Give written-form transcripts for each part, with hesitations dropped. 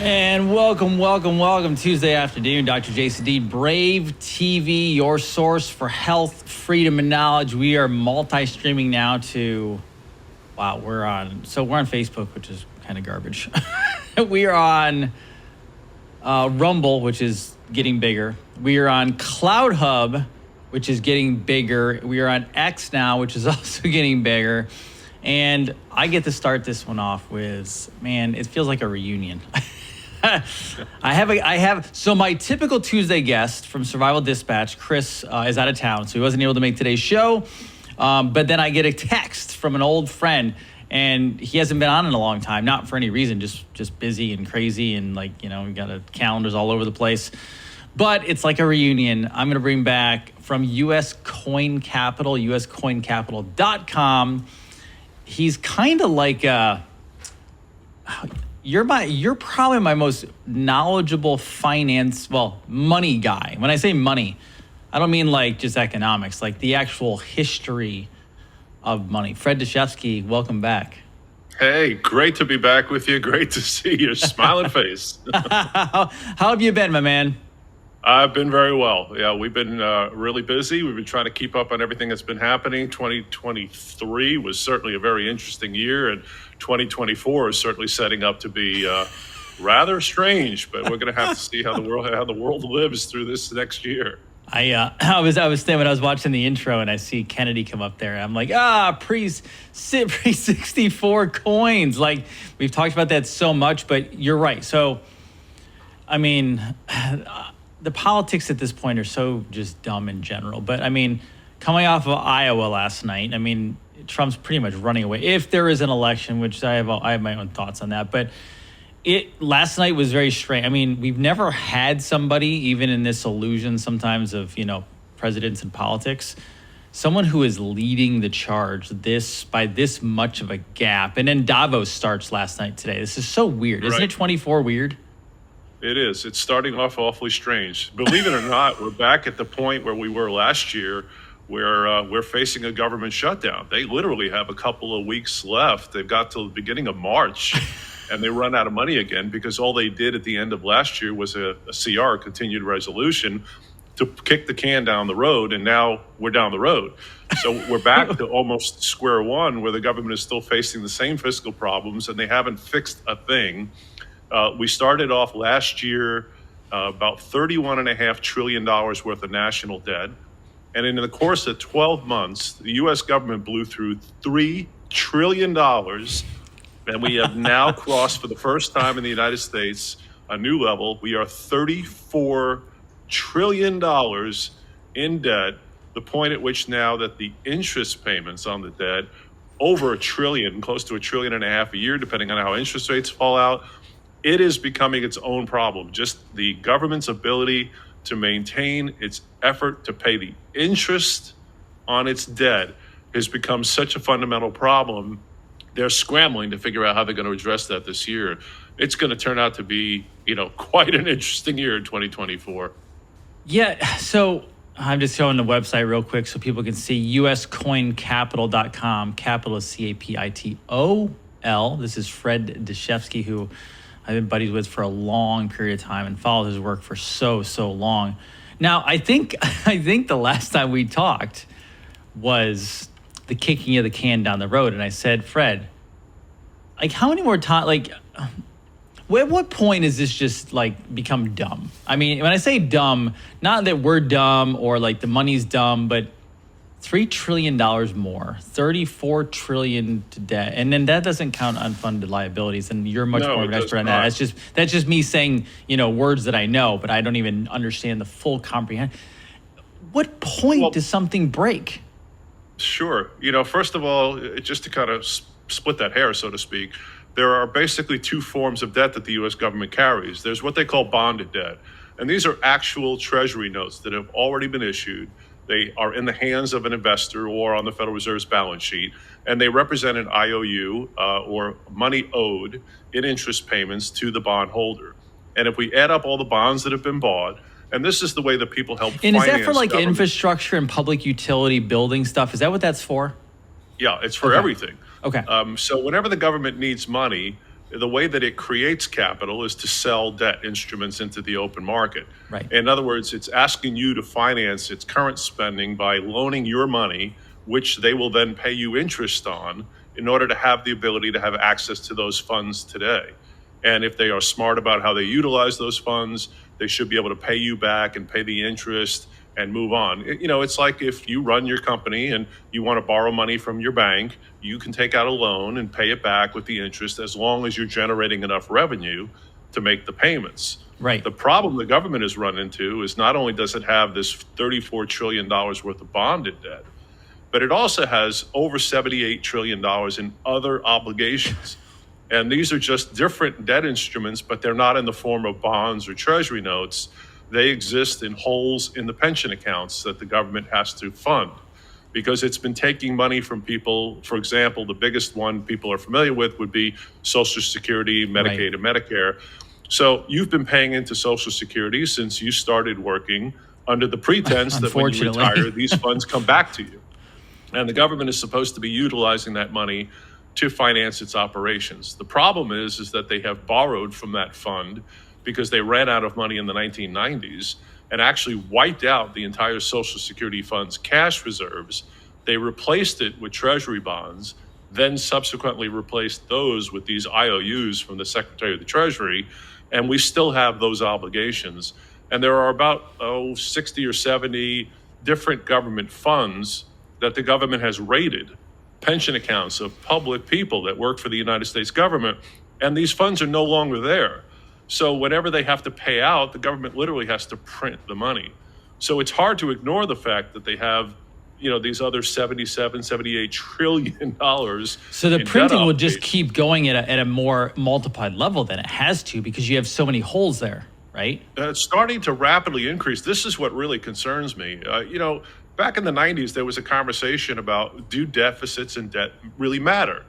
And welcome Tuesday afternoon. Dr. Jason Dean, Brave TV, your source for health, freedom, and knowledge. We are multi-streaming now to, we're on Facebook, which is kind of garbage. We are on Rumble, which is getting bigger. We are on Cloud Hub, which is getting bigger. We are on X now, which is also getting bigger. And I get to start this one off with, man, it feels like a reunion. So my typical Tuesday guest from Survival Dispatch, Chris, is out of town, so he wasn't able to make today's show. But then I get a text from an old friend, and he hasn't been on in a long time, not for any reason, just busy and crazy, and we got calendars all over the place. But it's like a reunion. I'm going to bring back from US Coin Capital, uscoincapital.com. He's kind of like You're probably my most knowledgeable money guy. When I say money, I don't mean like just economics, like the actual history of money. Fred Dashevsky, welcome back. Hey, great to be back with you. Great to see your smiling face. How have you been, my man? I've been very well. Yeah, we've been really busy. We've been trying to keep up on everything that's been happening. 2023 was certainly a very interesting year, and 2024 is certainly setting up to be rather strange. But we're going to have to see how the world lives through this next year. I was saying when I was watching the intro and I see Kennedy come up there, I'm like, pre-64 coins. Like, we've talked about that so much, but you're right. So, I mean, the politics at this point are so just dumb in general. But I mean, coming off of Iowa last night, I mean, Trump's pretty much running away. If there is an election, which I have my own thoughts on that, but last night was very strange. I mean, we've never had somebody, even in this illusion sometimes of, presidents and politics, someone who is leading the charge by this much of a gap. And then Davos starts last night today. This is so weird. Isn't it 24 weird? It is. It's starting off awfully strange. Believe it or not, we're back at the point where we were last year, where we're facing a government shutdown. They literally have a couple of weeks left. They've got till the beginning of March, and they run out of money again because all they did at the end of last year was a CR, continued resolution, to kick the can down the road, and now we're down the road. So we're back to almost square one, where the government is still facing the same fiscal problems, and they haven't fixed a thing. We started off last year about $31.5 trillion worth of national debt. And in the course of 12 months, the U.S. government blew through $3 trillion. And we have now crossed, for the first time in the United States, a new level. We are $34 trillion in debt, the point at which now that the interest payments on the debt, over $1 trillion, close to $1.5 trillion a year, depending on how interest rates fall out, it is becoming its own problem. Just the government's ability to maintain its effort to pay the interest on its debt has become such a fundamental problem. They're scrambling to figure out how they're going to address that this year. It's going to turn out to be, quite an interesting year in 2024. Yeah, so I'm just showing the website real quick so people can see uscoincapital.com. Capital is CAPITOL. This is Fred Dashevsky, who I've been buddies with for a long period of time and followed his work for so long. Now, I think the last time we talked was the kicking of the can down the road, and I said, Fred, like, how many more times? At what point is this just become dumb? I mean, when I say dumb, not that we're dumb or the money's dumb, but $3 trillion more, $34 trillion to debt, and then that doesn't count unfunded liabilities. And you're much more of an expert on that. That's just me saying words that I know, but I don't even understand the full comprehension. What point does something break? Sure. First of all, just to kind of split that hair, so to speak, there are basically two forms of debt that the U.S. government carries. There's what they call bonded debt, and these are actual Treasury notes that have already been issued. They are in the hands of an investor or on the Federal Reserve's balance sheet, and they represent an IOU or money owed in interest payments to the bondholder. And if we add up all the bonds that have been bought, and this is the way that people help finance. And is that for government. Infrastructure and public utility building stuff? Is that what that's for? Yeah, it's for everything. Okay. So whenever the government needs money, the way that it creates capital is to sell debt instruments into the open market. Right. In other words, it's asking you to finance its current spending by loaning your money, which they will then pay you interest on in order to have the ability to have access to those funds today. And if they are smart about how they utilize those funds, they should be able to pay you back and pay the interest and move on. It's like if you run your company and you want to borrow money from your bank, you can take out a loan and pay it back with the interest as long as you're generating enough revenue to make the payments. Right. The problem the government has run into is not only does it have this $34 trillion worth of bonded debt, but it also has over $78 trillion in other obligations. And these are just different debt instruments, but they're not in the form of bonds or treasury notes. They exist in holes in the pension accounts that the government has to fund because it's been taking money from people. For example, the biggest one people are familiar with would be Social Security, Medicaid, and Medicare. So you've been paying into Social Security since you started working under the pretense that when you retire, these funds come back to you. And the government is supposed to be utilizing that money to finance its operations. The problem is that they have borrowed from that fund because they ran out of money in the 1990s and actually wiped out the entire Social Security fund's cash reserves. They replaced it with treasury bonds, then subsequently replaced those with these IOUs from the Secretary of the Treasury, and we still have those obligations. And there are about 60 or 70 different government funds that the government has raided, pension accounts of public people that work for the United States government, and these funds are no longer there. So whenever they have to pay out, the government literally has to print the money. So it's hard to ignore the fact that they have, these other $78 trillion. So the printing will just keep going at a more multiplied level than it has to because you have so many holes there, right? It's starting to rapidly increase. This is what really concerns me. Back in the 90s, there was a conversation about, do deficits and debt really matter?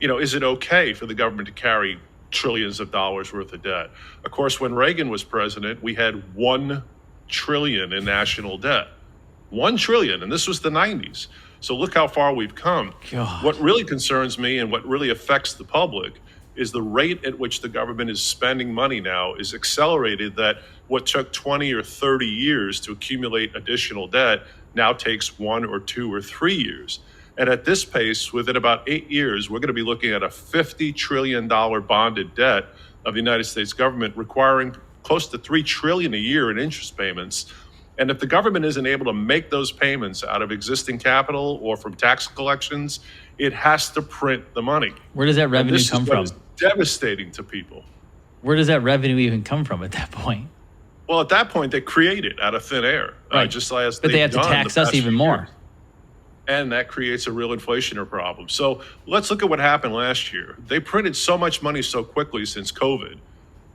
Is it okay for the government to carry trillions of dollars worth of debt? Of course, when Reagan was president, we had $1 trillion in national debt. $1 trillion, and this was the 90s. So look how far we've come. God. What really concerns me and what really affects the public is the rate at which the government is spending money now is accelerated, that what took 20 or 30 years to accumulate additional debt now takes 1 or 2 or 3 years. And at this pace, within about 8 years, we're going to be looking at a $50 trillion bonded debt of the United States government, requiring close to $3 trillion a year in interest payments. And if the government isn't able to make those payments out of existing capital or from tax collections, it has to print the money. Where does that revenue come from? This is devastating to people. Where does that revenue even come from at that point? Well, at that point, they create it out of thin air, right? Just as but they have to tax us even more. And that creates a real inflationary problem. So let's look at what happened last year. They printed so much money so quickly since COVID.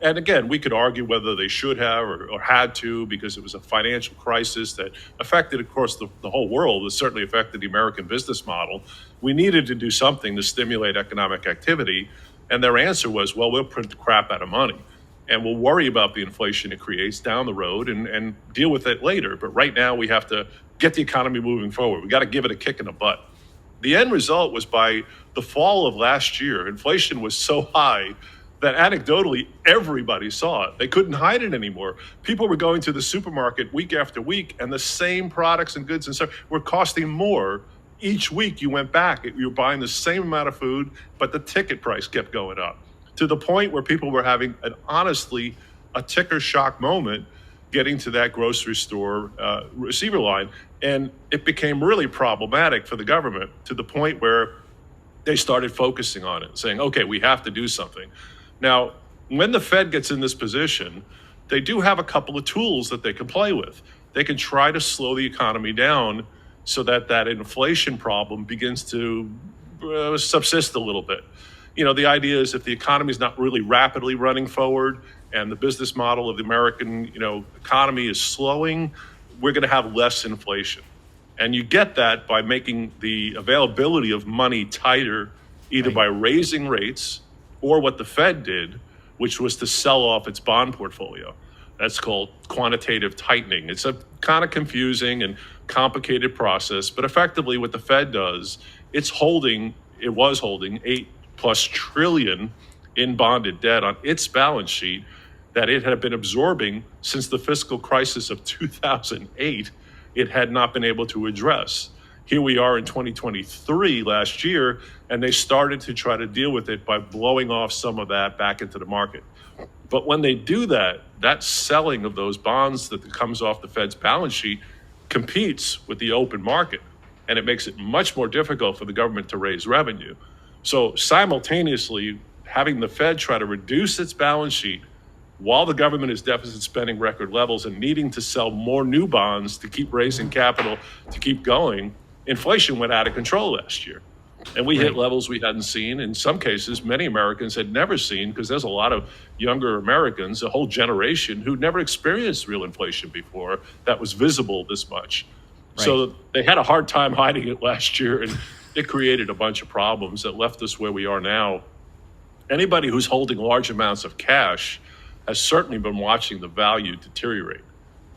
And again, we could argue whether they should have or had to, because it was a financial crisis that affected, of course, the whole world. It certainly affected the American business model. We needed to do something to stimulate economic activity. And their answer was, well, we'll print the crap out of money. And we'll worry about the inflation it creates down the road and deal with it later. But right now, we have to get the economy moving forward. We got to give it a kick in the butt. The end result was by the fall of last year, inflation was so high that anecdotally, everybody saw it. They couldn't hide it anymore. People were going to the supermarket week after week, and the same products and goods and stuff were costing more. Each week you went back, you were buying the same amount of food, but the ticket price kept going up, to the point where people were having honestly a ticker shock moment getting to that grocery store receiver line. And it became really problematic for the government, to the point where they started focusing on it, saying, okay, we have to do something. Now, when the Fed gets in this position, they do have a couple of tools that they can play with. They can try to slow the economy down so that that inflation problem begins to subsist a little bit. The idea is if the economy is not really rapidly running forward and the business model of the American, economy is slowing, we're going to have less inflation. And you get that by making the availability of money tighter, either by raising rates or what the Fed did, which was to sell off its bond portfolio. That's called quantitative tightening. It's a kind of confusing and complicated process, but effectively what the Fed does, it was holding $8+ trillion in bonded debt on its balance sheet that it had been absorbing since the fiscal crisis of 2008. It had not been able to address. Here we are in 2023 last year, and they started to try to deal with it by blowing off some of that back into the market. But when they do that, that selling of those bonds that comes off the Fed's balance sheet competes with the open market, and it makes it much more difficult for the government to raise revenue. So simultaneously, having the Fed try to reduce its balance sheet while the government is deficit spending record levels and needing to sell more new bonds to keep raising capital to keep going, inflation went out of control last year. And we hit levels we hadn't seen. In some cases, many Americans had never seen, because there's a lot of younger Americans, a whole generation, who never experienced real inflation before that was visible this much. Right. So they had a hard time hiding it last year, and it created a bunch of problems that left us where we are now. Anybody who's holding large amounts of cash has certainly been watching the value deteriorate.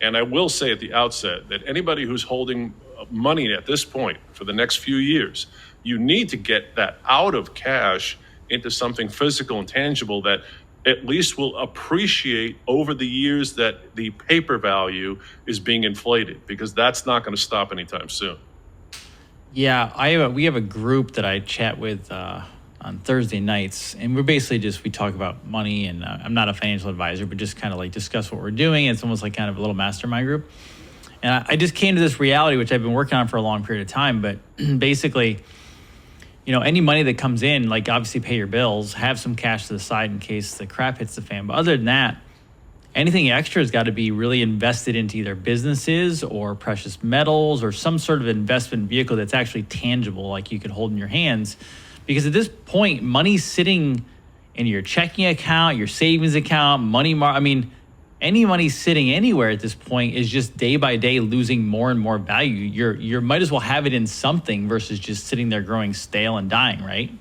And I will say at the outset that anybody who's holding money at this point for the next few years, you need to get that out of cash into something physical and tangible that at least will appreciate over the years that the paper value is being inflated, because that's not going to stop anytime soon. Yeah, we have a group that I chat with on Thursday nights, and we talk about money, and I'm not a financial advisor, but just kind of like discuss what we're doing. It's almost like kind of a little mastermind group. And I just came to this reality, which I've been working on for a long period of time, but basically, any money that comes in, like obviously pay your bills, have some cash to the side in case the crap hits the fan. But other than that, anything extra has got to be really invested into either businesses or precious metals or some sort of investment vehicle that's actually tangible, like you can hold in your hands. Because at this point, money's sitting in your checking account, your savings account, any money sitting anywhere at this point is just day by day losing more and more value. You might as well have it in something versus just sitting there growing stale and dying, right?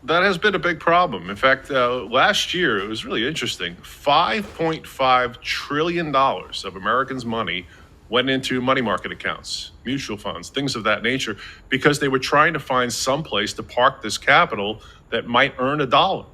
That has been a big problem. In fact, last year, it was really interesting. $5.5 trillion of Americans' money went into money market accounts, mutual funds, things of that nature, because they were trying to find some place to park this capital that might earn $1.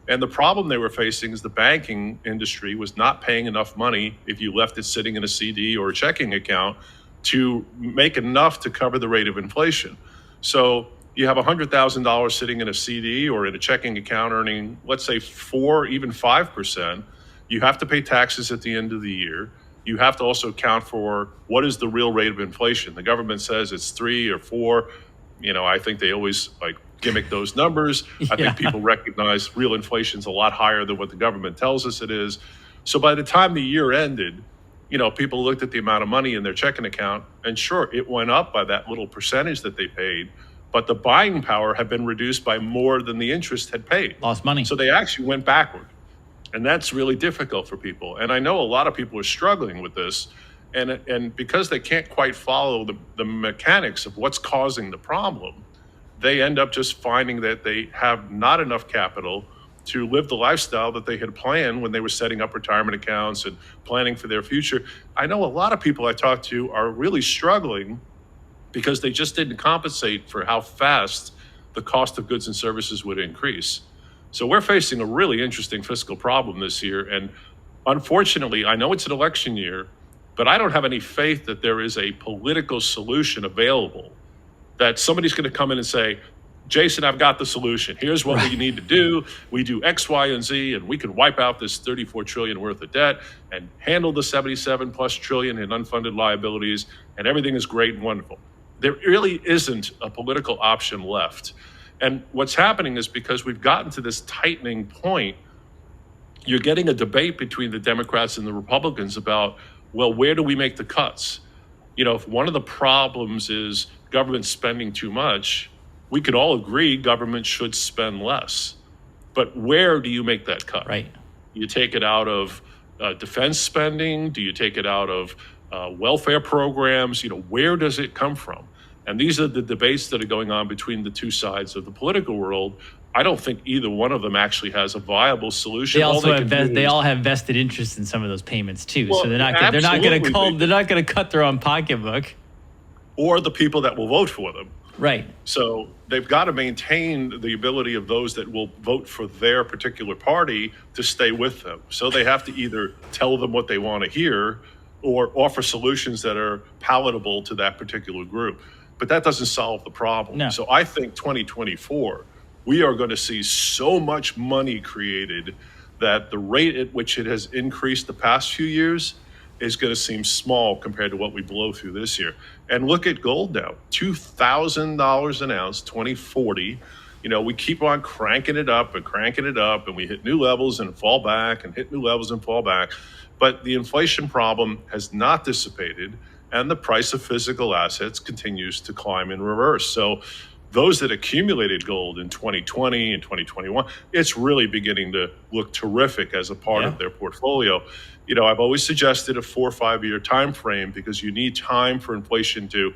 And the problem they were facing is the banking industry was not paying enough money if you left it sitting in a CD or a checking account to make enough to cover the rate of inflation. So you have $100,000 sitting in a CD or in a checking account earning, let's say 4, even 5%. You have to pay taxes at the end of the year. You have to also account for what is the real rate of inflation. The government says it's 3 or 4. I think they always gimmick those numbers. I think people recognize real inflation's a lot higher than what the government tells us it is. So by the time the year ended, people looked at the amount of money in their checking account, and sure, it went up by that little percentage that they paid, but the buying power had been reduced by more than the interest had paid. Lost money. So they actually went backward. And that's really difficult for people. And I know a lot of people are struggling with this. And because they can't quite follow the mechanics of what's causing the problem, they end up just finding that they have not enough capital to live the lifestyle that they had planned when they were setting up retirement accounts and planning for their future. I know a lot of people I talk to are really struggling because they just didn't compensate for how fast the cost of goods and services would increase. So we're facing a really interesting fiscal problem this year. And unfortunately, I know it's an election year, but I don't have any faith that there is a political solution available, that somebody's going to come in and say, Jason, I've got the solution. Here's what we need to do. We do X, Y, and Z, and we can wipe out this $34 trillion worth of debt and handle the 77 plus trillion in unfunded liabilities, and everything is great and wonderful. There really isn't a political option left. And what's happening is because we've gotten to this tightening point, you're getting a debate between the Democrats and the Republicans about, well, where do we make the cuts? If one of the problems is government spending too much, we could all agree government should spend less. But where do you make that cut? Right. You take it out of defense spending? Do you take it out of welfare programs? Where does it come from? And these are the debates that are going on between the two sides of the political world. I don't think either one of them actually has a viable solution. They also they all have vested interest in some of those payments too. Well, so they're not going to cut their own pocketbook. Or the people that will vote for them. Right. So they've got to maintain the ability of those that will vote for their particular party to stay with them. So they have to either tell them what they want to hear or offer solutions that are palatable to that particular group. But that doesn't solve the problem. No. So I think 2024, we are going to see so much money created that the rate at which it has increased the past few years is going to seem small compared to what we blow through this year. And look at gold now, $2,000 an ounce, 2040. You know, we keep on cranking it up, and we hit new levels and fall back and hit new levels and fall back. But the inflation problem has not dissipated, and the price of physical assets continues to climb in reverse. So those that accumulated gold in 2020 and 2021, it's really beginning to look terrific as a part of their portfolio. You know, I've always suggested a 4 or 5 year time frame because you need time for inflation to,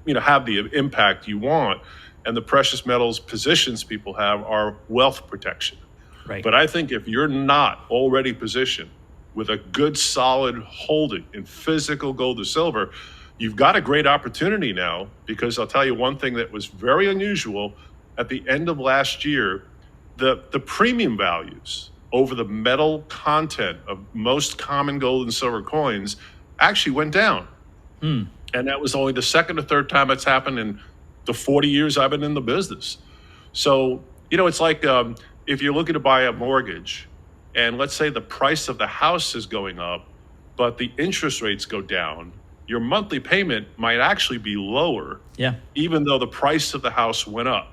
you know, have the impact you want. And the precious metals positions people have are wealth protection. Right. But I think if you're not already positioned with a good solid holding in physical gold or silver, you've got a great opportunity now, because I'll tell you one thing that was very unusual at the end of last year, the premium values over the metal content of most common gold and silver coins actually went down. And that was only the second or third time it's happened in the 40 years I've been in the business. So, you know, it's like if you're looking to buy a mortgage and let's say the price of the house is going up, but the interest rates go down, your monthly payment might actually be lower, even though the price of the house went up.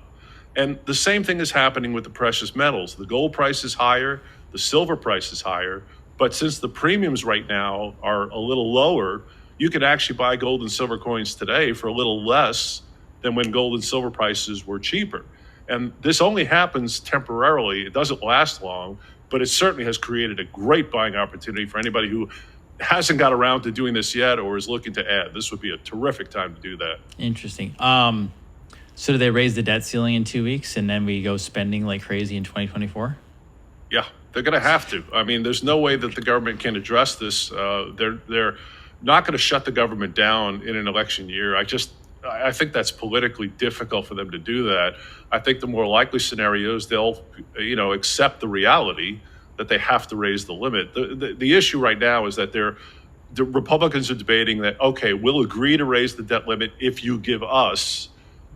And the same thing is happening with the precious metals. The gold price is higher, the silver price is higher, but since the premiums right now are a little lower, you can actually buy gold and silver coins today for a little less than when gold and silver prices were cheaper. And this only happens temporarily. It doesn't last long, but it certainly has created a great buying opportunity for anybody who hasn't got around to doing this yet or is looking to add. This would be a terrific time to do that. Interesting. So do they raise the debt ceiling in 2 weeks and then we go spending like crazy in 2024? Yeah, they're going to have to. I mean, there's no way that the government can address this. They're not going to shut the government down in an election year. I think that's politically difficult for them to do that. I think the more likely scenario is they'll, you know, accept the reality that they have to raise the limit. The issue right now is that the Republicans are debating that, okay, we'll agree to raise the debt limit if you give us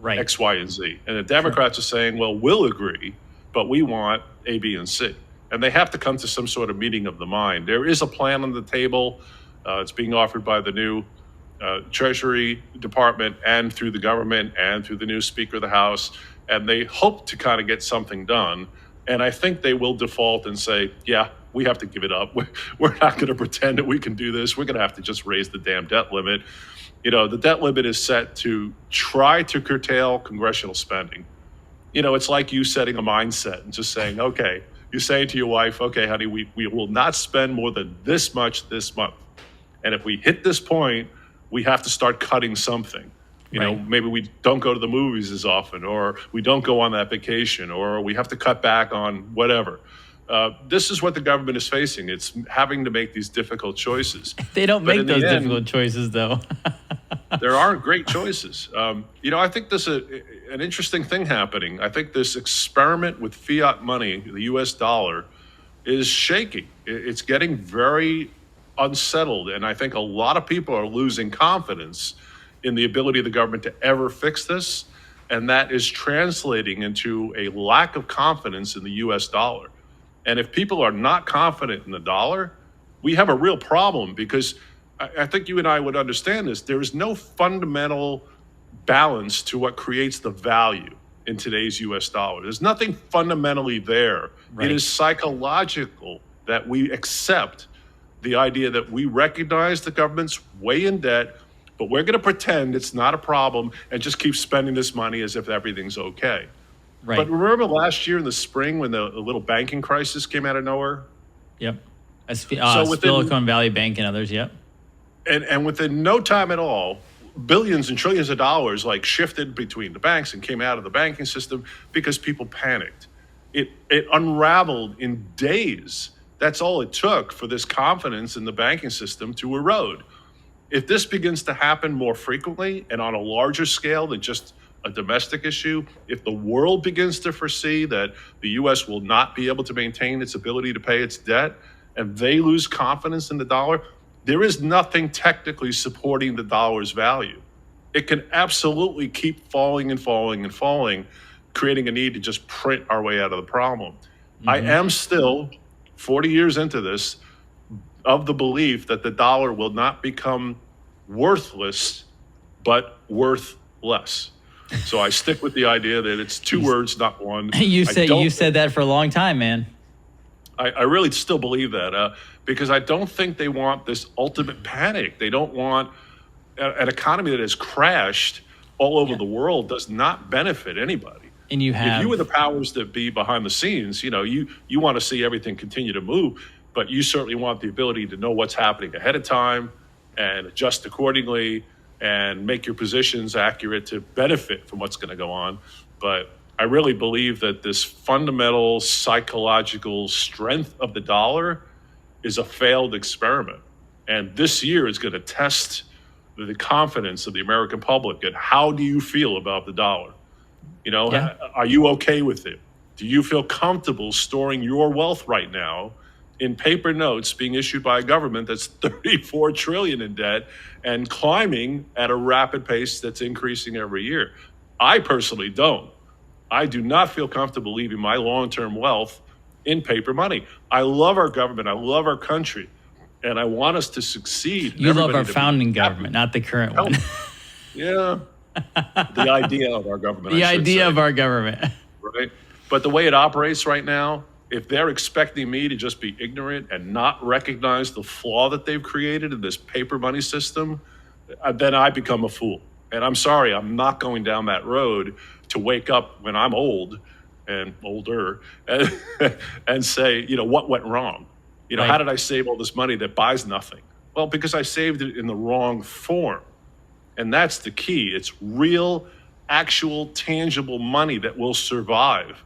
X, Y, and Z. And the Democrats are saying, well, we'll agree, but we want A, B, and C. And they have to come to some sort of meeting of the mind. There is a plan on the table. It's being offered by the new Treasury Department and through the government and through the new Speaker of the House. And they hope to kind of get something done. And I think they will default and say, yeah, we have to give it up. We're not going to pretend that we can do this. We're going to have to just raise the damn debt limit. You know, the debt limit is set to try to curtail congressional spending. You know, it's like you setting a mindset and just saying, okay, you're saying to your wife, okay, honey, we will not spend more than this much this month. And if we hit this point, we have to start cutting something. You know, maybe we don't go to the movies as often, or we don't go on that vacation, or we have to cut back on whatever. This is what the government is facing. It's having to make these difficult choices. They don't make those difficult choices, though. There aren't great choices. You know, I think there's an interesting thing happening. I think this experiment with fiat money, the U.S. dollar, is shaking. It's getting very unsettled, and I think a lot of people are losing confidence in the ability of the government to ever fix this, and that is translating into a lack of confidence in the U.S. dollar. And if people are not confident in the dollar, we have a real problem, because I think you and I would understand this. There is no fundamental balance to what creates the value in today's U.S. dollar. There's nothing fundamentally there. It is psychological that we accept the idea that we recognize the government's way in debt, but we're going to pretend it's not a problem and just keep spending this money as if everything's okay. But remember last year in the spring when the little banking crisis came out of nowhere? Yep. Silicon Valley Bank and others, yep. And within no time at all, billions and trillions of dollars like shifted between the banks and came out of the banking system because people panicked. It unraveled in days. That's all it took for this confidence in the banking system to erode. If this begins to happen more frequently and on a larger scale than just a domestic issue, if the world begins to foresee that the U.S. will not be able to maintain its ability to pay its debt and they lose confidence in the dollar, there is nothing technically supporting the dollar's value. It can absolutely keep falling and falling and falling, creating a need to just print our way out of the problem. I am still, 40 years into this, of the belief that the dollar will not become worthless, but worth less. So I stick with the idea that it's two words, not one. You said that for a long time, man. I really still believe that because I don't think they want this ultimate panic. They don't want an economy that has crashed all over the world does not benefit anybody. And if you were the powers that be behind the scenes, you want to see everything continue to move, but you certainly want the ability to know what's happening ahead of time and adjust accordingly and make your positions accurate to benefit from what's going to go on. But I really believe that this fundamental psychological strength of the dollar is a failed experiment. And this year is going to test the confidence of the American public. And how do you feel about the dollar? Are you okay with it? Do you feel comfortable storing your wealth right now in paper notes being issued by a government that's 34 trillion in debt and climbing at a rapid pace that's increasing every year? I personally don't. I do not feel comfortable leaving my long-term wealth in paper money. I love our government. I love our country. And I want us to succeed. You love our founding government, not the current one. Yeah. The idea of our government. The idea of our government. Right. But the way it operates right now, if they're expecting me to just be ignorant and not recognize the flaw that they've created in this paper money system, then I become a fool. And I'm sorry, I'm not going down that road to wake up when I'm old and older and say, what went wrong? Right. How did I save all this money that buys nothing? Well, because I saved it in the wrong form. And that's the key. It's real, actual, tangible money that will survive.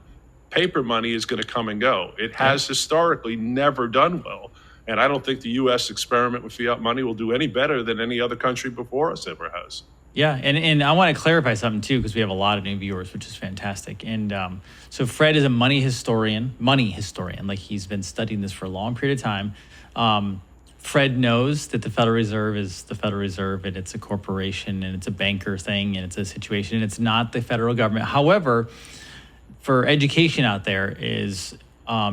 Paper money is going to come and go. It has historically never done well. And I don't think the U.S. experiment with fiat money will do any better than any other country before us ever has. Yeah, and I want to clarify something too, because we have a lot of new viewers, which is fantastic. And so Fred is a money historian. Like, he's been studying this for a long period of time. Fred knows that the Federal Reserve is the Federal Reserve, and it's a corporation, and it's a banker thing, and it's a situation, and it's not the federal government. However, for education out there is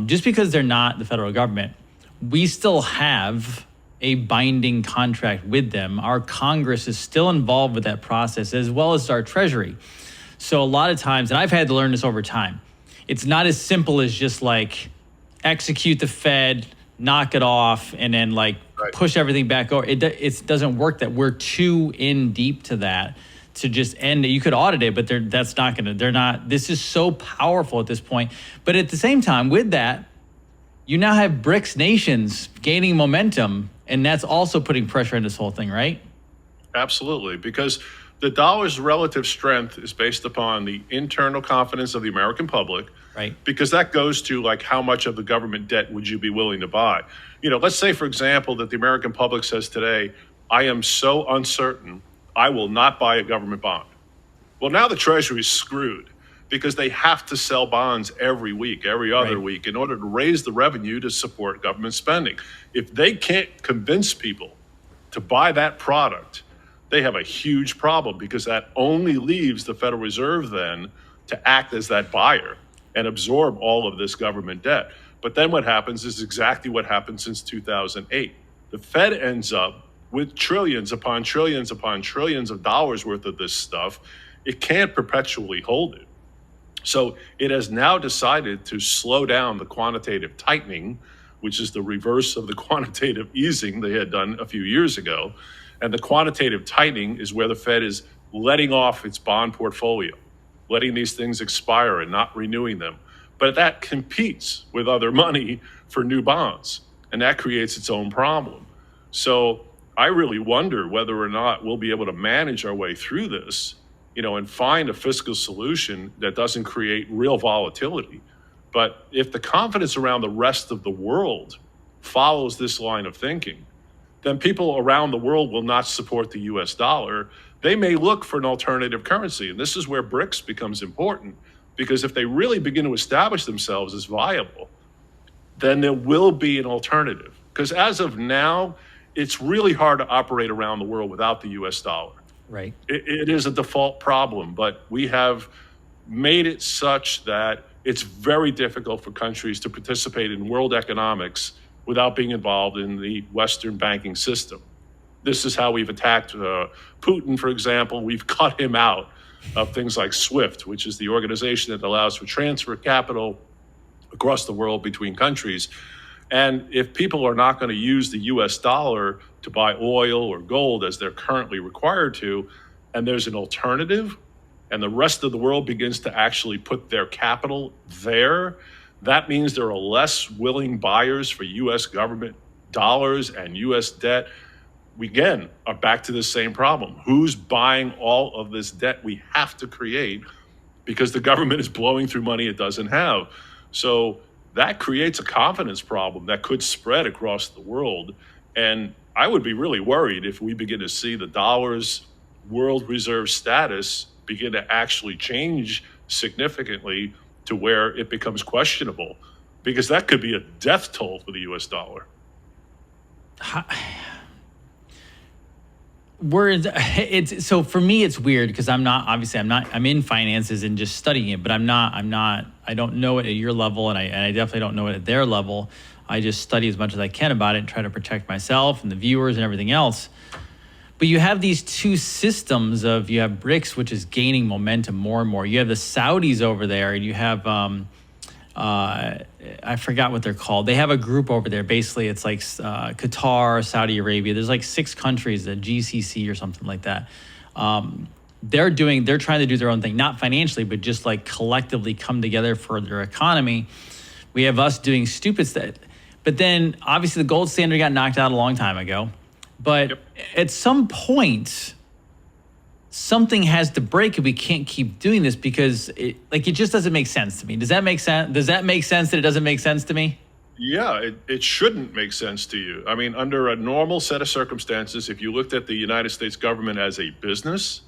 just because they're not the federal government, we still have a binding contract with them. Our Congress is still involved with that process, as well as our Treasury. So a lot of times, and I've had to learn this over time, it's not as simple as just like execute the Fed, knock it off, and then push everything back over. It doesn't work that. We're too in deep to that to just end it. You could audit it, but this is so powerful at this point. But at the same time, with that, you now have BRICS nations gaining momentum, and that's also putting pressure on this whole thing, right? Absolutely, because the dollar's relative strength is based upon the internal confidence of the American public, right? Because that goes to how much of the government debt would you be willing to buy? Let's say, for example, that the American public says today, I am so uncertain, I will not buy a government bond. Well, now the Treasury is screwed because they have to sell bonds every week, every other week, in order to raise the revenue to support government spending. If they can't convince people to buy that product, they have a huge problem, because that only leaves the Federal Reserve then to act as that buyer and absorb all of this government debt. But then what happens is exactly what happened since 2008. The Fed ends up with trillions upon trillions upon trillions of dollars worth of this stuff. It can't perpetually hold it. So it has now decided to slow down the quantitative tightening, which is the reverse of the quantitative easing they had done a few years ago. And the quantitative tightening is where the Fed is letting off its bond portfolio, letting these things expire and not renewing them. But that competes with other money for new bonds, and that creates its own problem. So I really wonder whether or not we'll be able to manage our way through this, and find a fiscal solution that doesn't create real volatility. But if the confidence around the rest of the world follows this line of thinking, then people around the world will not support the US dollar they may look for an alternative currency. And this is where BRICS becomes important, because if they really begin to establish themselves as viable, then there will be an alternative. Because as of now, it's really hard to operate around the world without the US dollar. Right. It is a default problem, but we have made it such that it's very difficult for countries to participate in world economics without being involved in the Western banking system. This is how we've attacked Putin, for example. We've cut him out of things like SWIFT, which is the organization that allows for transfer of capital across the world between countries. And if people are not going to use the US dollar to buy oil or gold as they're currently required to, and there's an alternative, and the rest of the world begins to actually put their capital there, that means there are less willing buyers for US government dollars and US debt. We again are back to the same problem. Who's buying all of this debt we have to create because the government is blowing through money it doesn't have? So that creates a confidence problem that could spread across the world. And I would be really worried if we begin to see the dollar's world reserve status begin to actually change significantly to where it becomes questionable, because that could be a death toll for the US dollar. So for me, it's weird because I'm in finances and just studying it, but I don't know it at your level, and I definitely don't know it at their level. I just study as much as I can about it and try to protect myself and the viewers and everything else. But you have these two systems you have BRICS, which is gaining momentum more and more. You have the Saudis over there, and you have, I forgot what they're called. They have a group over there. Basically, it's like Qatar, Saudi Arabia. There's like 6 countries, the GCC or something like that. They're trying to do their own thing, not financially, but just like collectively come together for their economy. We have us doing stupid stuff. But then obviously the gold standard got knocked out a long time ago. But at some point, something has to break if we can't keep doing this, because it just doesn't make sense to me. Does that make sense? Does that make sense that it doesn't make sense to me? Yeah, it shouldn't make sense to you. I mean, under a normal set of circumstances, if you looked at the United States government as a business,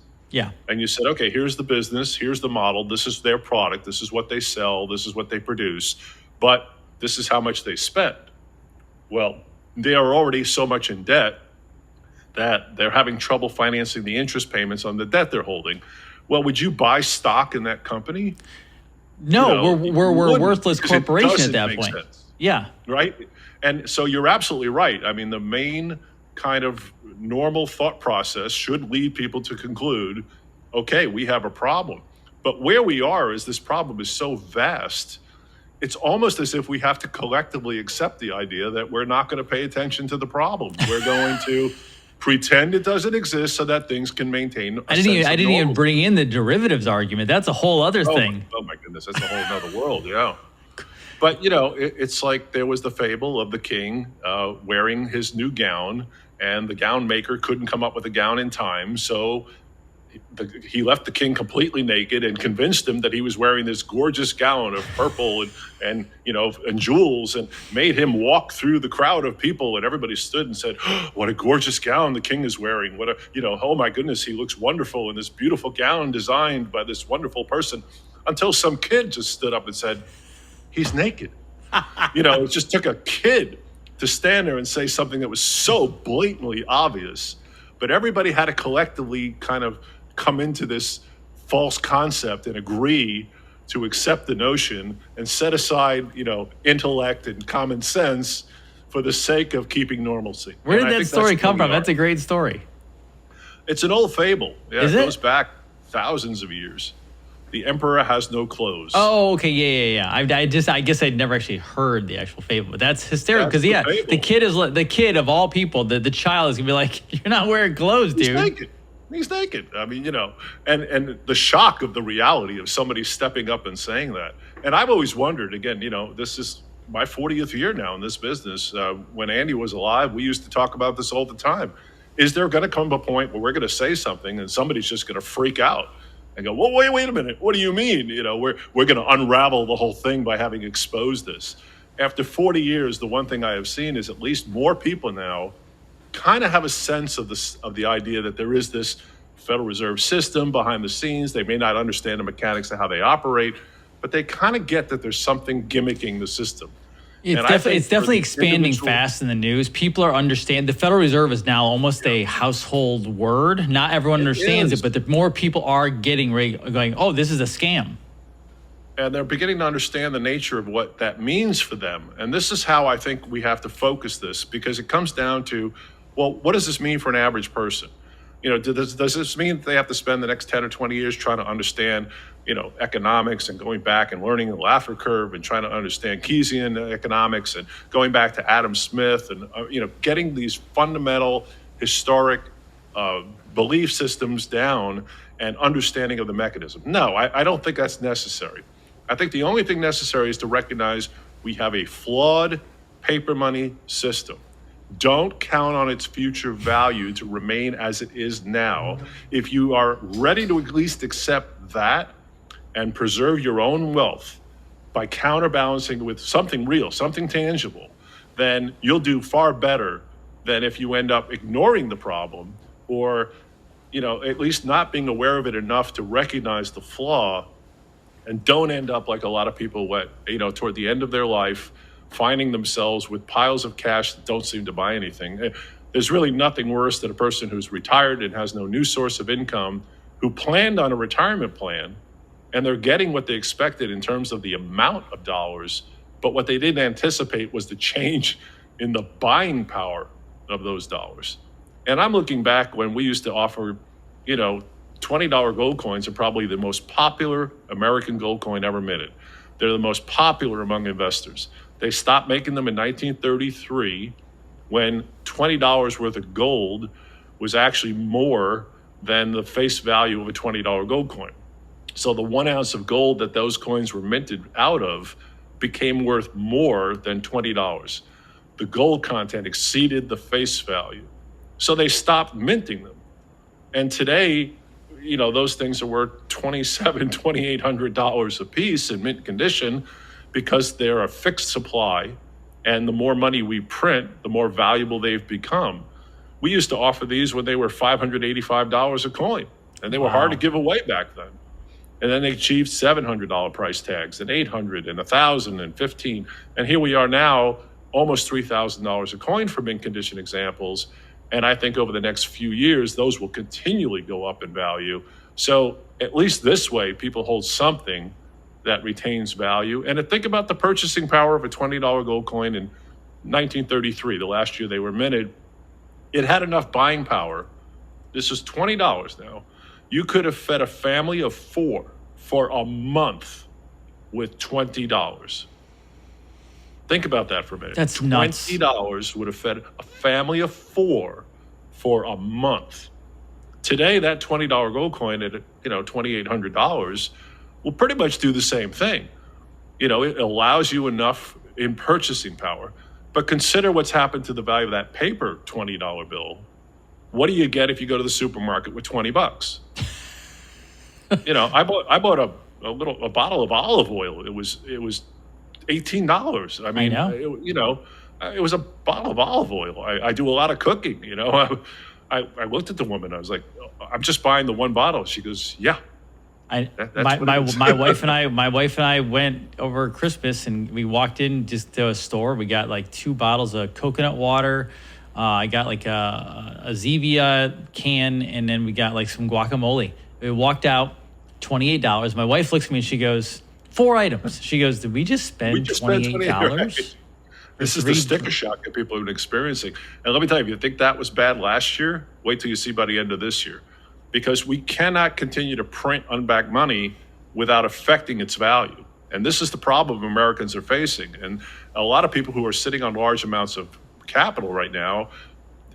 and you said, okay, here's the business, here's the model, this is their product, this is what they sell, this is what they produce, but this is how much they spend. Well, they are already so much in debt that they're having trouble financing the interest payments on the debt they're holding. Well, would you buy stock in that company? No, we're a worthless corporation at that point. Sense, yeah. Right? And so you're absolutely right. I mean, the main kind of normal thought process should lead people to conclude, okay, we have a problem. But where we are is this problem is so vast, it's almost as if we have to collectively accept the idea that we're not going to pay attention to the problem. We're going to pretend it doesn't exist so that things can maintain. I didn't even bring in the derivatives argument. That's a whole other thing. Oh my goodness, that's a whole other world. Yeah. But it's like there was the fable of the king wearing his new gown, and the gown maker couldn't come up with a gown in time, so he left the king completely naked and convinced him that he was wearing this gorgeous gown of purple and jewels, and made him walk through the crowd of people, and everybody stood and said, oh, what a gorgeous gown the king is wearing. Oh my goodness, he looks wonderful in this beautiful gown designed by this wonderful person, until some kid just stood up and said, he's naked. It just took a kid to stand there and say something that was so blatantly obvious. But everybody had to collectively kind of come into this false concept and agree to accept the notion and set aside, intellect and common sense for the sake of keeping normalcy. Where did that story come from? That's a great story. It's an old fable. Yeah, Is it goes back thousands of years. The emperor has no clothes. Oh, okay, yeah. I guess I'd never actually heard the actual fable, but that's hysterical because the kid of all people, the child is gonna be like, you're not wearing clothes, dude. He's naked. I mean, and the shock of the reality of somebody stepping up and saying that. And I've always wondered, again, this is my 40th year now in this business. When Andy was alive, we used to talk about this all the time. Is there going to come a point where we're going to say something and somebody's just going to freak out and go, well, wait a minute. What do you mean? We're going to unravel the whole thing by having exposed this. After 40 years, the one thing I have seen is at least more people now kind of have a sense of the idea that there is this Federal Reserve System behind the scenes. They may not understand the mechanics of how they operate, but they kind of get that there's something gimmicking the system. It's definitely expanding fast in the news. People are understanding. The Federal Reserve is now almost a household word. Not everyone understands it, but the more people are going, oh, this is a scam. And they're beginning to understand the nature of what that means for them. And this is how I think we have to focus this, because it comes down to, well, what does this mean for an average person? Does this mean they have to spend the next 10 or 20 years trying to understand, economics and going back and learning the Laffer curve and trying to understand Keynesian economics and going back to Adam Smith and, getting these fundamental historic belief systems down and understanding of the mechanism? No, I don't think that's necessary. I think the only thing necessary is to recognize we have a flawed paper money system. Don't count on its future value to remain as it is now. If you are ready to at least accept that and preserve your own wealth by counterbalancing with something real, something tangible, then you'll do far better than if you end up ignoring the problem or, at least not being aware of it enough to recognize the flaw, and don't end up like a lot of people went, toward the end of their life, finding themselves with piles of cash that don't seem to buy anything. There's really nothing worse than a person who's retired and has no new source of income, who planned on a retirement plan, and they're getting what they expected in terms of the amount of dollars, but what they didn't anticipate was the change in the buying power of those dollars. And I'm looking back when we used to offer, $20 gold coins are probably the most popular American gold coin ever minted. They're the most popular among investors. They stopped making them in 1933 when $20 worth of gold was actually more than the face value of a $20 gold coin. So the 1 ounce of gold that those coins were minted out of became worth more than $20. The gold content exceeded the face value. So they stopped minting them. And today, those things are worth $2,700, $2,800 a piece in mint condition, because they're a fixed supply, and the more money we print, the more valuable they've become. We used to offer these when they were $585 a coin, and they were hard to give away back then. And then they achieved $700 price tags, and $800, and $1,000, and $1,500. And here we are now, almost $3,000 a coin for mint condition examples. And I think over the next few years, those will continually go up in value. So at least this way, people hold something that retains value. And to think about the purchasing power of a $20 gold coin in 1933, the last year they were minted, it had enough buying power. This is $20 now. You could have fed a family of 4 for a month with $20. Think about that for a minute. That's nuts. $20 would have fed a family of 4 for a month. Today, that $20 gold coin at $2,800 will pretty much do the same thing. It allows you enough in purchasing power. But consider what's happened to the value of that paper $20 bill. What do you get if you go to the supermarket with $20? I bought a bottle of olive oil. It was $18. I mean, it was a bottle of olive oil. I do a lot of cooking. I looked at the woman. I was like, I'm just buying the one bottle. She goes, yeah. My wife and I went over Christmas, and we walked in just to a store. We got like 2 bottles of coconut water. I got like a Zevia can, and then we got like some guacamole. We walked out, $28. My wife looks at me and she goes, 4 items. She goes, did we just spend $28? Right. This is the sticker shock that people have been experiencing. And let me tell you, if you think that was bad last year, wait till you see by the end of this year. Because we cannot continue to print unbacked money without affecting its value. And this is the problem Americans are facing. And a lot of people who are sitting on large amounts of capital right now,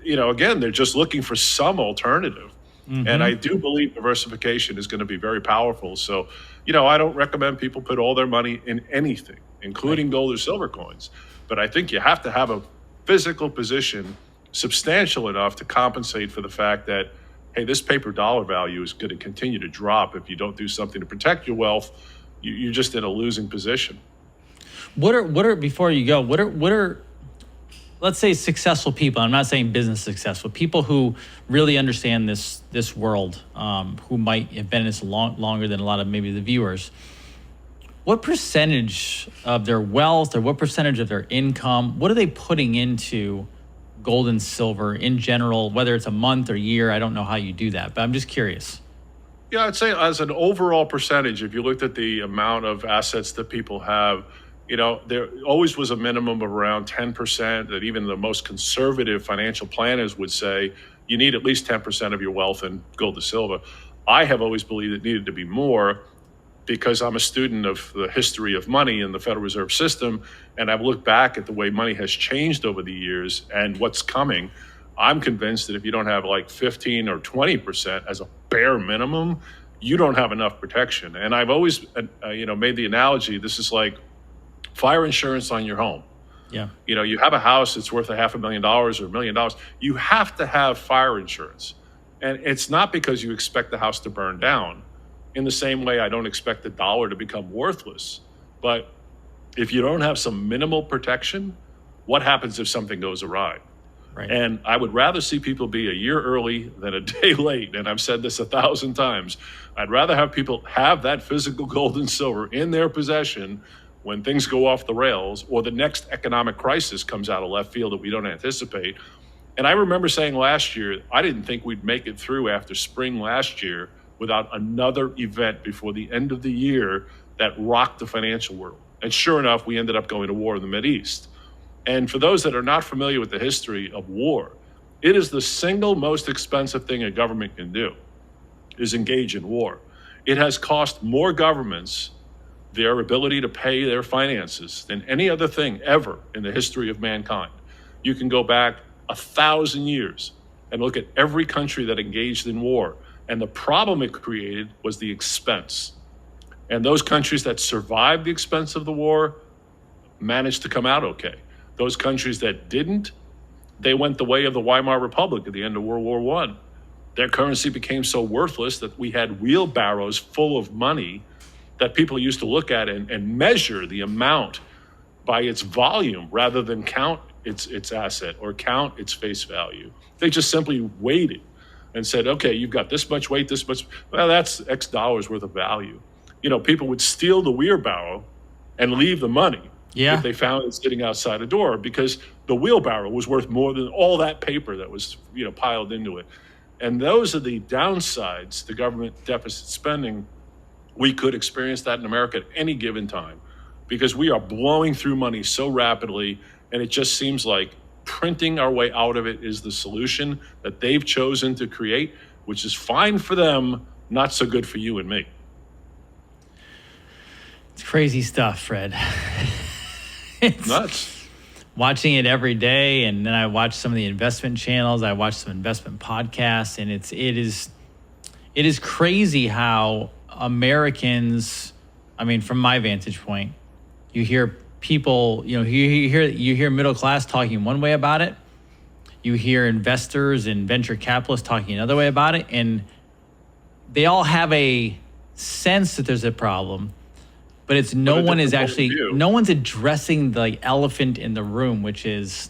again, they're just looking for some alternative. Mm-hmm. And I do believe diversification is going to be very powerful. So, I don't recommend people put all their money in anything, including gold or silver coins. But I think you have to have a physical position substantial enough to compensate for the fact that, hey, this paper dollar value is going to continue to drop if you don't do something to protect your wealth. You're just in a losing position. What are before you go? What are let's say successful people, I'm not saying business successful, people who really understand this world, who might have been in this longer than a lot of maybe the viewers, what percentage of their wealth or what percentage of their income, what are they putting into gold and silver in general, whether it's a month or year? I don't know how you do that, but I'm just curious. Yeah, I'd say as an overall percentage, if you looked at the amount of assets that people have, there always was a minimum of around 10% that even the most conservative financial planners would say you need at least 10% of your wealth in gold or silver. I have always believed it needed to be more because I'm a student of the history of money in the Federal Reserve System, and I've looked back at the way money has changed over the years and what's coming. I'm convinced that if you don't have like 15 or 20% as a bare minimum, you don't have enough protection. And I've always, made the analogy, this is like fire insurance on your home. Yeah. You have a house that's worth $500,000 or $1 million. You have to have fire insurance. And it's not because you expect the house to burn down. In the same way, I don't expect the dollar to become worthless. But if you don't have some minimal protection, what happens if something goes awry? Right. And I would rather see people be a year early than a day late. And I've said this 1,000 times. I'd rather have people have that physical gold and silver in their possession when things go off the rails or the next economic crisis comes out of left field that we don't anticipate. And I remember saying last year, I didn't think we'd make it through after spring last year without another event before the end of the year that rocked the financial world. And sure enough, we ended up going to war in the Mideast. And for those that are not familiar with the history of war, it is the single most expensive thing a government can do, is engage in war. It has cost more governments their ability to pay their finances than any other thing ever in the history of mankind. You can go back 1,000 years and look at every country that engaged in war. And the problem it created was the expense. And those countries that survived the expense of the war managed to come out okay. Those countries that didn't, they went the way of the Weimar Republic at the end of World War I. Their currency became so worthless that we had wheelbarrows full of money that people used to look at and measure the amount by its volume rather than count its asset or count its face value. They just simply weighed it and said, okay, you've got this much weight, this much, well, that's X dollars worth of value. People would steal the wheelbarrow and leave the money. Yeah. If they found it sitting outside a door, because the wheelbarrow was worth more than all that paper that was, piled into it. And those are the downsides to government deficit spending. We could experience that in America at any given time because we are blowing through money so rapidly, and it just seems like printing our way out of it is the solution that they've chosen to create, which is fine for them, not so good for you and me. It's crazy stuff, Fred. It's nuts. Watching it every day, and then I watch some of the investment channels. I watch some investment podcasts, and it is crazy how Americans, I mean, from my vantage point, you hear people, you hear middle class talking one way about it. You hear investors and venture capitalists talking another way about it, and they all have a sense that there's a problem. But no one's addressing the elephant in the room, which is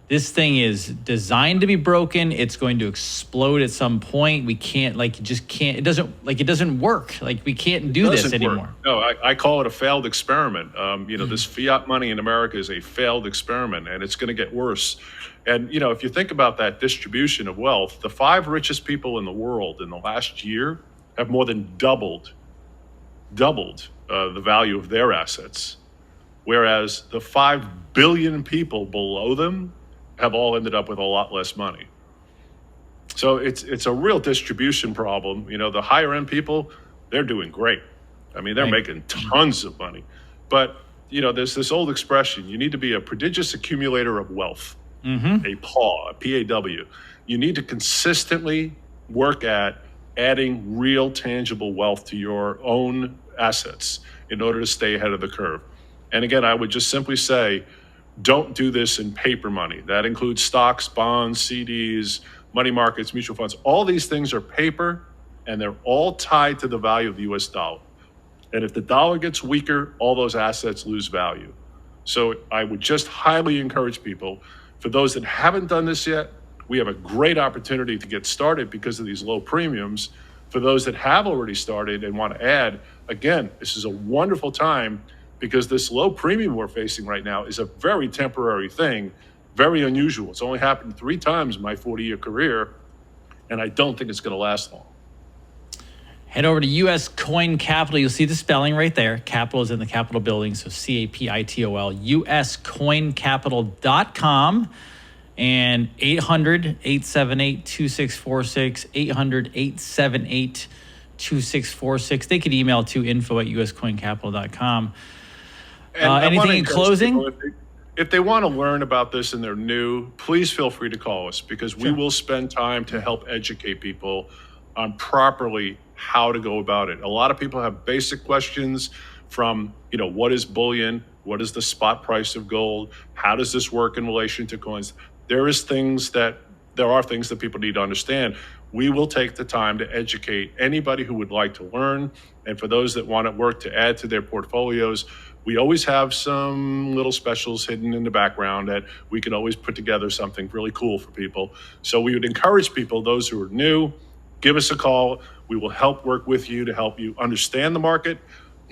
this thing is designed to be broken. It's going to explode at some point. We can't, it doesn't work. We can't do this anymore. No, I call it a failed experiment. This fiat money in America is a failed experiment, and it's going to get worse. And, if you think about that distribution of wealth, the 5 richest people in the world in the last year have more than doubled the value of their assets, whereas the 5 billion people below them have all ended up with a lot less money. So it's a real distribution problem. The higher end people, they're doing great. I mean, they're making tons of money. But, there's this old expression, you need to be a prodigious accumulator of wealth, a PAW, a P-A-W. You need to consistently work at adding real tangible wealth to your own assets in order to stay ahead of the curve. And again, I would just simply say, don't do this in paper money. That includes stocks, bonds, CDs, money markets, mutual funds. All these things are paper, and they're all tied to the value of the US dollar. And if the dollar gets weaker, all those assets lose value. So I would just highly encourage people, For those that haven't done this yet, we have a great opportunity to get started because of these low premiums. For those that have already started and want to add, again, this is a wonderful time because this low premium we're facing right now is a very temporary thing, very unusual. It's only happened 3 times in my 40-year career, and I don't think it's going to last long. Head over to US Coin Capital. You'll see the spelling right there. Capital is in the Capitol building, so CAPITOL, uscoincapital.com. And 800-878-2646, 800-878-2646. They could email to info@uscoincapital.com. Anything in closing? People, if they want to learn about this and they're new, please feel free to call us because we will spend time to help educate people on properly how to go about it. A lot of people have basic questions from, what is bullion? What is the spot price of gold? How does this work in relation to coins? There are things that people need to understand. We will take the time to educate anybody who would like to learn. And for those that want to work to add to their portfolios, we always have some little specials hidden in the background that we can always put together something really cool for people. So we would encourage people, those who are new, give us a call. We will work with you to help you understand the market,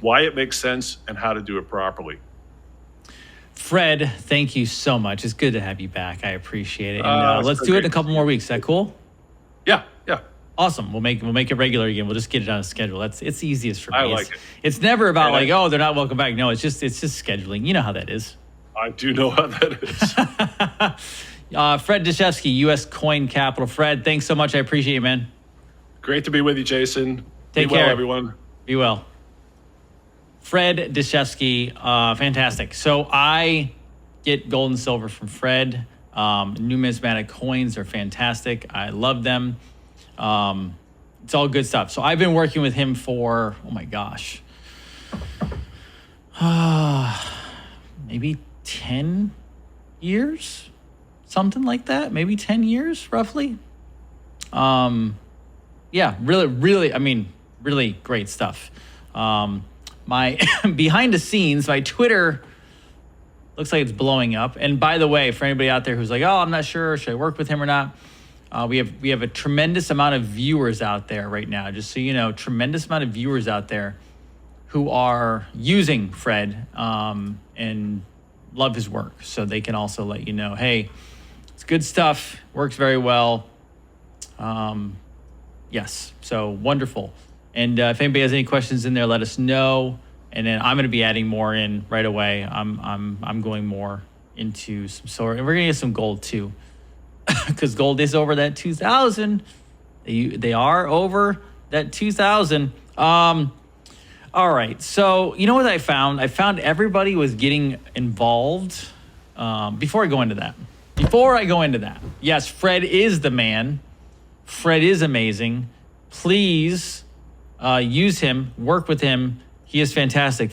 why it makes sense, and how to do it properly. Fred, thank you so much. It's good to have you back. I appreciate it. And let's do it in a couple more weeks. Is that cool? Yeah. Awesome. We'll make it regular again. We'll just get it on a schedule. It's easiest for me. I like it. It's never about they're not welcome back. No, it's just scheduling. You know how that is. I do know how that is. Fred Dashevsky, US Coin Capital. Fred, thanks so much. I appreciate you, man. Great to be with you, Jason. Take care, well, everyone. Be well. Fred Dashevsky, fantastic. So I get gold and silver from Fred. Numismatic coins are fantastic. I love them. It's all good stuff. So I've been working with him for, oh my gosh, maybe 10 years, something like that. Maybe 10 years, roughly. Yeah, really great stuff. My behind the scenes, my Twitter looks like it's blowing up. And by the way, for anybody out there who's like, oh, I'm not sure, should I work with him or not? We have a tremendous amount of viewers out there right now. Just so you know, tremendous amount of viewers out there who are using Fred and love his work. So they can also let you know, hey, it's good stuff, works very well. Yes, so wonderful. And if anybody has any questions in there, let us know. And then I'm going to be adding more in right away. I'm going more into some silver, and we're going to get some gold too, because gold is over that 2,000. They are over that 2,000. All right. So you know what I found? I found everybody was getting involved. Before I go into that, yes, Fred is the man. Fred is amazing. Please use him, work with him. He is fantastic.